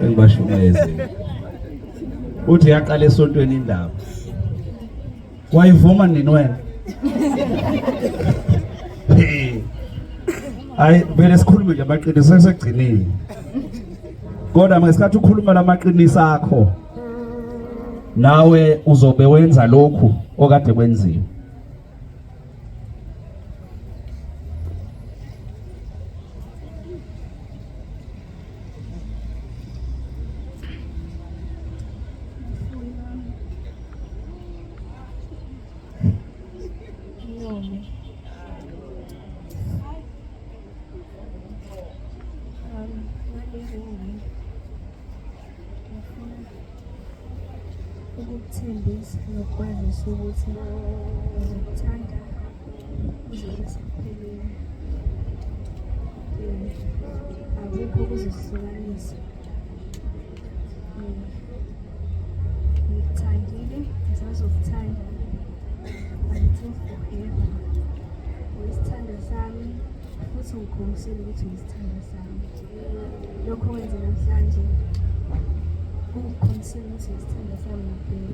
engibashumeze uthi yaqala esontweni indaba wayivuma nini wena hayi vele sikhulume nje amaqiniso sesegcinile kodwa ngesikhathi ukhuluma lamaqiniso akho nawe uzobe wenza lokhu okade kwenziwa ukuthembisa nokwazisa ukuthi uzokuthanda uzokuphelele akukho ukuzihlukanisa ngikuthandile ngisazokuthanda until forever uyisithando sami futhi ngikhombisile ukuthi uyisithando sami lokho wenze namhlanje ukukhombisile ukuthi uyisithando sami ngempela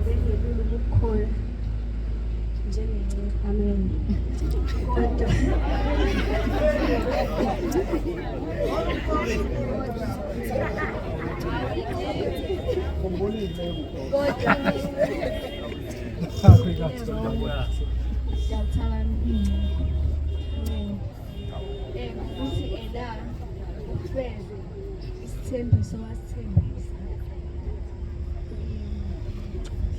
bengelula ukukholwa njengenceba amen futhi ela ufeze isithembiso wasithembisa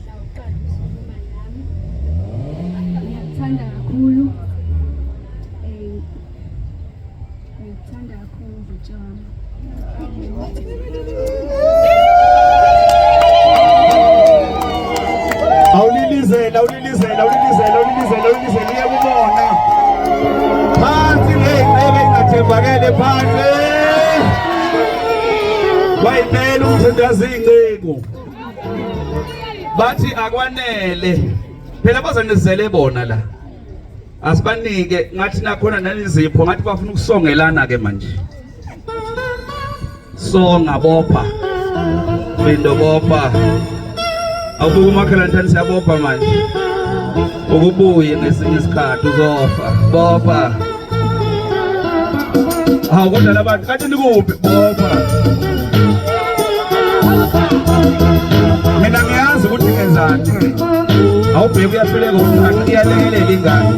hlawuqala ukhuluma nami ngiyakuthanda kakhulu ngikuthanda kakhulu mvutsho wami awulilizela iyakubona phansi ngey'ncebe ingathembakele phansi wayimele umthandazi iy'ncebo bathi akwanele phela bazanizele bona la asibanike ngathi nakhona nanizipho ngathi bafuna ukusongelana-ke manje songa bopha Bindo bopha awubuka umakhalantani siyabopha manje ukubuye ngesinye isikhathi uzofa bopha hawu kodwa labantu kathi nikuphi bopha mina ngiyazi ukuthi ngenzani awubheke uyahluleka ukuthi iyalekelela ingane